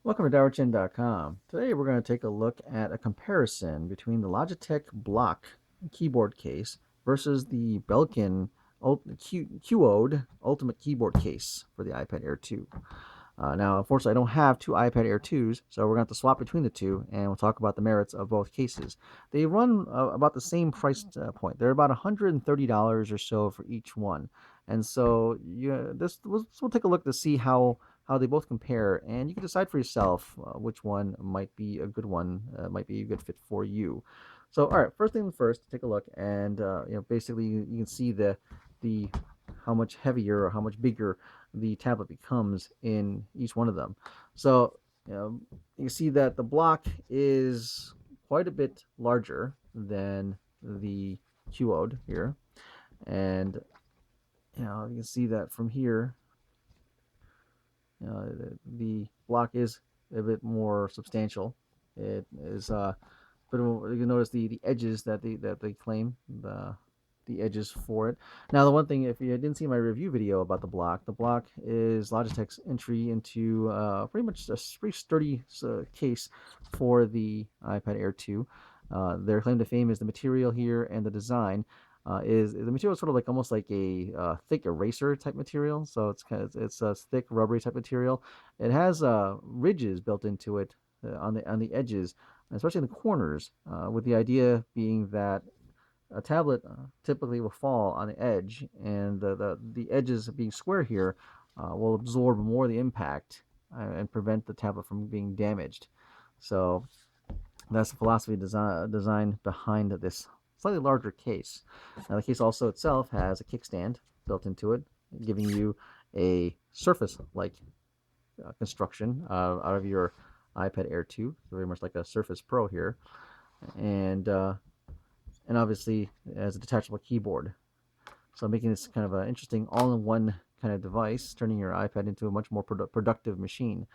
Welcome to DowerChin.com. Today we're going to take a look at a comparison between the Logitech BLOK keyboard case versus the Belkin Qode Ultimate Keyboard case for the iPad Air 2. Now, unfortunately, I don't have two iPad Air 2s, so we're going to have to swap between the two, and we'll talk about the merits of both cases. They run about the same price point. They're about $130 or so for each one. And so we'll take a look to see how they both compare, and you can decide for yourself which one might be a good one, might be a good fit for you. So, all right, first thing first, take a look, and basically you can see the how much heavier or how much bigger the tablet becomes in each one of them. So you can see that the BLOK is quite a bit larger than the Qode here, and you can see that from here. The BLOK is a bit more substantial. It is, but you can notice the edges that they claim the edges for it. Now, the one thing, if you didn't see my review video about the BLOK is Logitech's entry into pretty much a pretty sturdy case for the iPad Air 2. Their claim to fame is the material here and the design. Is the material is sort of like almost like a thick eraser type material, so it's a thick rubbery type material. It has ridges built into it on the edges, especially in the corners, with the idea being that a tablet typically will fall on the edge, and the edges being square here will absorb more of the impact and prevent the tablet from being damaged. So that's the philosophy design behind this slightly larger case. Now, the case also itself has a kickstand built into it, giving you a surface-like construction out of your iPad Air 2, so very much like a Surface Pro here, and obviously as a detachable keyboard. So making this kind of an interesting all-in-one kind of device, turning your iPad into a much more productive machine.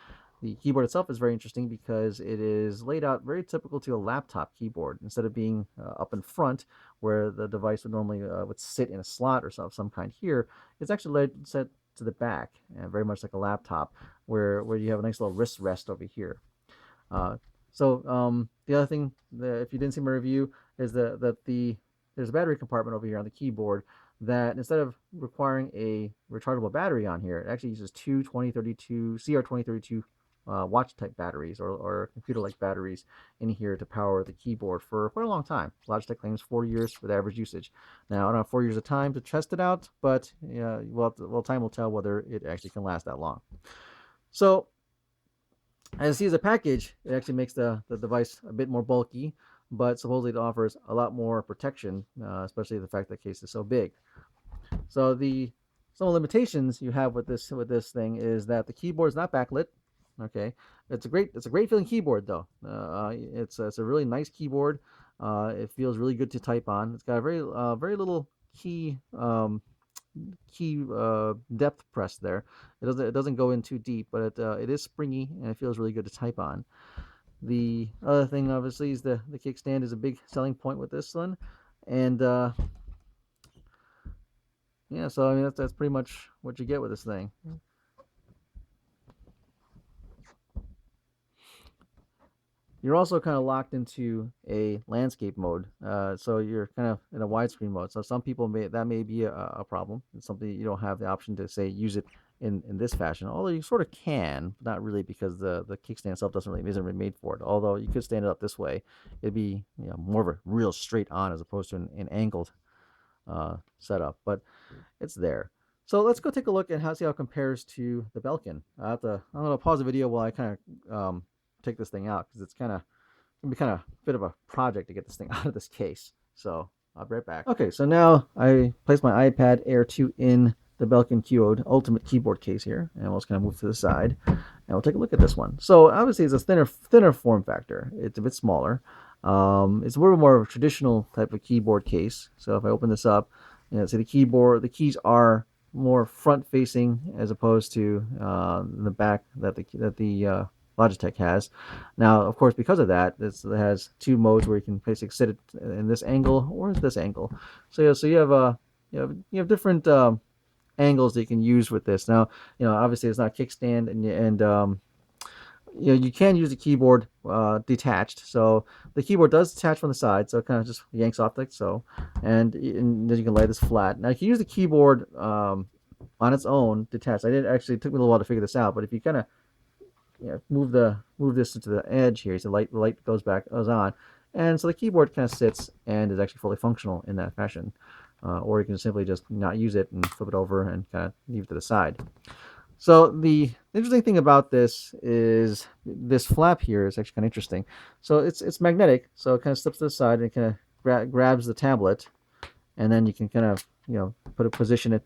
The keyboard itself is very interesting because it is laid out very typical to a laptop keyboard. Instead of being up in front, where the device would normally would sit in a slot or some kind here, it's actually set to the back, very much like a laptop, where you have a nice little wrist rest over here. The other thing, if you didn't see my review, is there's a battery compartment over here on the keyboard that instead of requiring a rechargeable battery on here, it actually uses two 2032 CR2032 watch type batteries or computer like batteries in here to power the keyboard for quite a long time. Logitech claims 4 years for the average usage. Now, I don't have 4 years of time to test it out, but time will tell whether it actually can last that long. So, as you see as a package, it actually makes the device a bit more bulky, but supposedly it offers a lot more protection, especially the fact that the case is so big. So some limitations you have with this thing is that the keyboard is not backlit. Okay, it's a great feeling keyboard though. It's a really nice keyboard. It feels really good to type on. It's got a very little key depth press there. It doesn't go in too deep, but it is springy and it feels really good to type on. The other thing, obviously, is the kickstand is a big selling point with this one, and yeah, so I mean that's pretty much what you get with this thing. You're also kind of locked into a landscape mode, so you're kind of in a widescreen mode. So some people that may be a problem. It's something you don't have the option to say use it in this fashion. Although you sort of can, but not really, because the kickstand itself isn't really made for it. Although you could stand it up this way, it'd be more of a real straight on as opposed to an angled setup. But it's there. So let's go take a look and see how it compares to the Belkin. I'm gonna pause the video while I kind of take this thing out, because it's gonna be kind of a bit of a project to get this thing out of this case. So I'll be right back. Okay, so now I place my iPad Air 2 in the Belkin Qode Ultimate Keyboard case here, and we'll just kind of move to the side, and we'll take a look at this one. So obviously it's a thinner form factor. It's a bit smaller. It's a little more of a traditional type of keyboard case. So if I open this up, see the keys are more front facing as opposed to the back that the Logitech has. Now, of course, because of that, it has two modes where you can basically sit it in this angle or this angle. So you have different angles that you can use with this. Now, obviously it's not a kickstand, and you can use the keyboard detached. So the keyboard does detach from the side, so it kind of just yanks off like so, and then you can lay this flat. Now you can use the keyboard on its own detached. I did actually, it took me a little while to figure this out, but if you kind of move this into the edge here, so the light goes on, and so the keyboard kind of sits and is actually fully functional in that fashion. Or you can simply just not use it and flip it over and kind of leave it to the side. So the interesting thing about this is this flap here is actually kind of interesting. So it's magnetic, so it kind of slips to the side and kind of grabs the tablet, and then you can kind of position it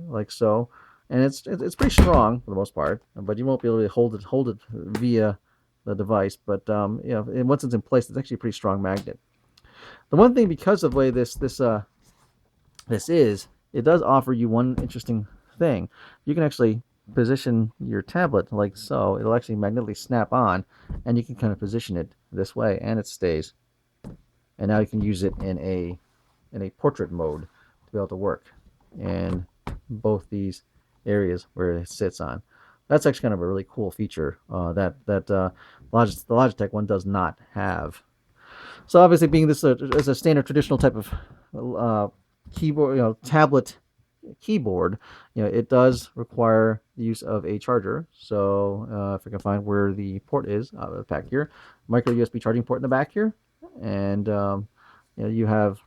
like so, and it's pretty strong for the most part, but you won't be able to hold it via the device. But and once it's in place, it's actually a pretty strong magnet. The one thing, because of the way this is, it does offer you one interesting thing. You can actually position your tablet like so. It'll actually magnetically snap on, and you can kind of position it this way, and it stays. And now you can use it in a portrait mode to be able to work in both these areas where it sits on. That's actually kind of a really cool feature that the Logitech one does not have. So obviously, being this as a standard traditional type of keyboard, tablet keyboard, it does require the use of a charger. So if I can find where the port is back here, micro USB charging port in the back here, and you have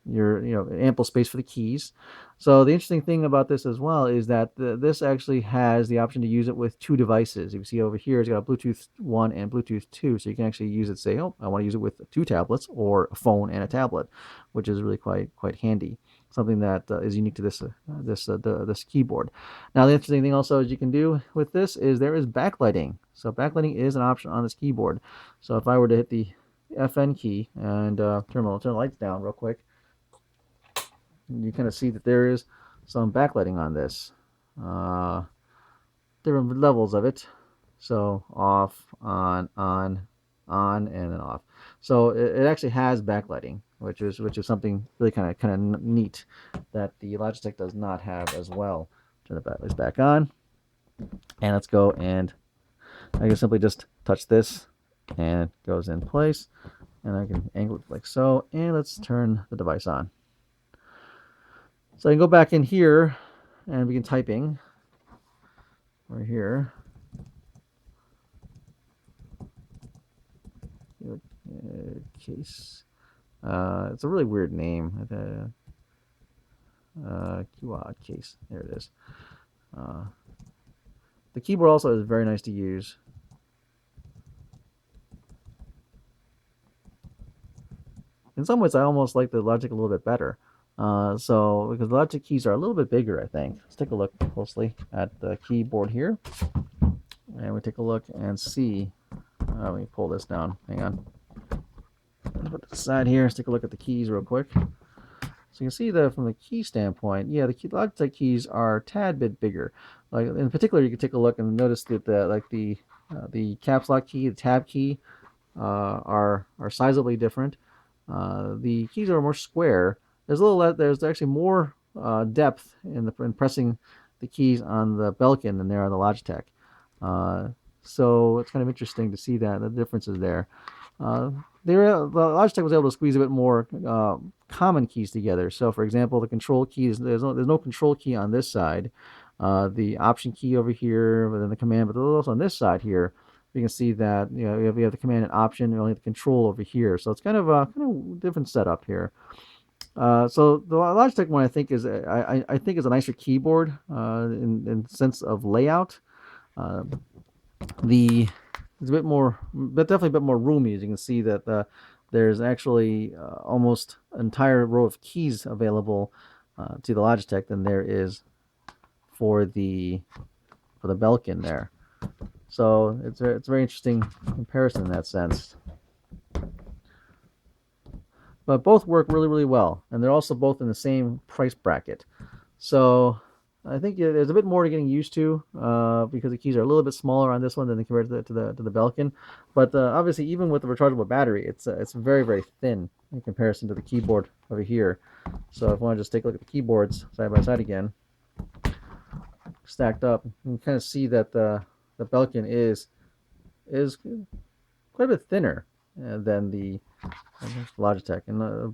your ample space for the keys. So the interesting thing about this as well is that this actually has the option to use it with two devices. You can see over here it's got a Bluetooth 1 and Bluetooth 2, so you can actually use it, say, oh, I want to use it with two tablets or a phone and a tablet, which is really quite handy. Something that is unique to this keyboard. Now the interesting thing also is you can do with this is there is backlighting. So backlighting is an option on this keyboard. So if I were to hit the FN key and turn the lights down real quick, you kind of see that there is some backlighting on this. Different levels of it. So off, on, and then off. So it actually has backlighting, which is something really kind of neat that the Logitech does not have as well. Turn the backlights back on, and let's go, and I can simply just touch this and it goes in place, and I can angle it like so, and let's turn the device on. So I can go back in here and begin typing right here. Case. It's a really weird name. Qode case. There it is. The keyboard also is very nice to use. In some ways, I almost like the Logic a little bit better. So because the Logic keys are a little bit bigger, I think. Let's take a look closely at the keyboard here, and we take a look and see. Let me pull this down. Hang on. Put this aside here. Let's take a look at the keys real quick. So you can see that from the key standpoint, yeah, the Logitech keys are a tad bit bigger. Like in particular, you can take a look and notice that the caps lock key, the tab key, are sizably different. The keys are more square. There's actually more depth in pressing the keys on the Belkin than there on the Logitech. So it's kind of interesting to see that the differences there. The Logitech was able to squeeze a bit more common keys together. So, for example, the control key there's no control key on this side. The option key over here, but then the command, but also on this side here, you can see that we have the command and option, and only the control over here. So it's kind of a different setup here. So the Logitech one, I think is is a nicer keyboard in sense of layout. It's a bit more, but definitely a bit more roomy. As you can see that there's actually almost an entire row of keys available to the Logitech than there is for the Belkin there. So it's a very interesting comparison in that sense. But both work really well, and they're also both in the same price bracket. So I think there's a bit more to getting used to because the keys are a little bit smaller on this one than compared to the Belkin. But obviously, even with the rechargeable battery, it's very thin in comparison to the keyboard over here. So if I want to just take a look at the keyboards side by side again, stacked up, you can kind of see that the Belkin is is quite a bit thinner than the Logitech.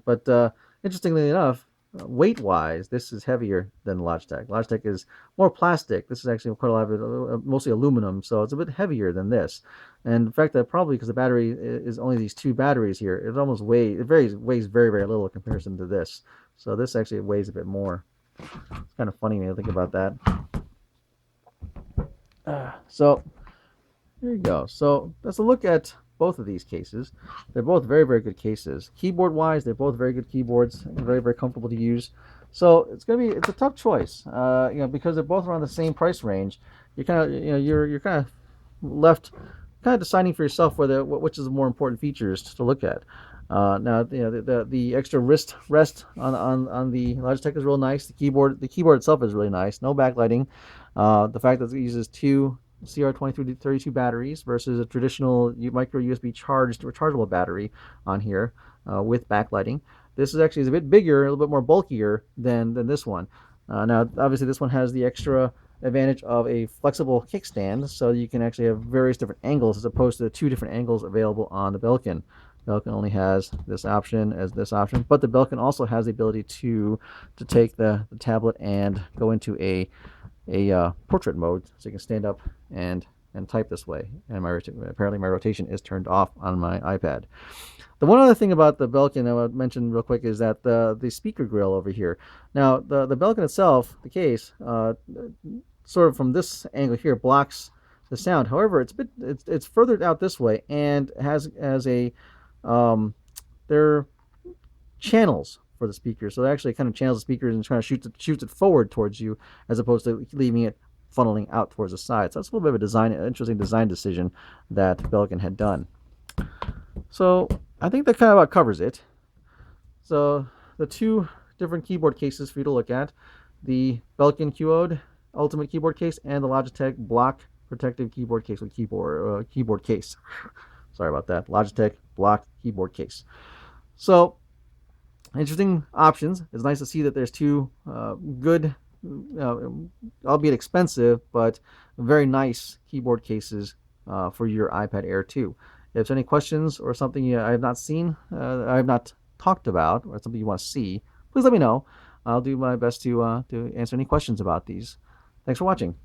But interestingly enough, weight-wise, this is heavier than Logitech. Logitech is more plastic. This is actually quite a lot of it, mostly aluminum, so it's a bit heavier than this. And in fact, that probably because the battery is only these two batteries here, weighs very, very little in comparison to this. So this actually weighs a bit more. It's kind of funny when you think about that. So there you go. So let's look at both of these cases. They're both very, very good cases. Keyboard wise, they're both very good keyboards, very, very comfortable to use. So it's a tough choice, because they're both around the same price range. You're kind of left kind of deciding for yourself which is the more important features to look at. Now, the extra wrist rest on the Logitech is real nice. The keyboard itself is really nice. No backlighting. The fact that it uses two CR2332 batteries versus a traditional micro USB charged rechargeable battery on here with backlighting. This is a bit bigger, a little bit more bulkier than this one. Now, obviously, this one has the extra advantage of a flexible kickstand, so you can actually have various different angles as opposed to the two different angles available on the Belkin. Belkin only has this option as this option, but the Belkin also has the ability to take the tablet and go into a portrait mode, so you can stand up and type this way. And apparently my rotation is turned off on my iPad. The one other thing about the Belkin I want to mention real quick is that the speaker grill over here. Now the Belkin itself, the case, sort of from this angle here blocks the sound. However, it's further out this way and has a there are channels for the speaker, so it actually kind of channels the speakers and kind of shoots it forward towards you as opposed to leaving it funneling out towards the side. So that's a little bit of an interesting design decision that Belkin had done. So I think that kind of about covers it. So the two different keyboard cases for you to look at: the Belkin Qode Ultimate Keyboard Case and the Logitech BLOK Protective Keyboard Case with keyboard case. Sorry about that. Logitech BLOK Keyboard Case. So interesting options. It's nice to see that there's two good, albeit expensive, but very nice keyboard cases for your iPad Air 2. If there's any questions or something I have not seen, I have not talked about, or something you want to see, please let me know. I'll do my best to answer any questions about these. Thanks for watching.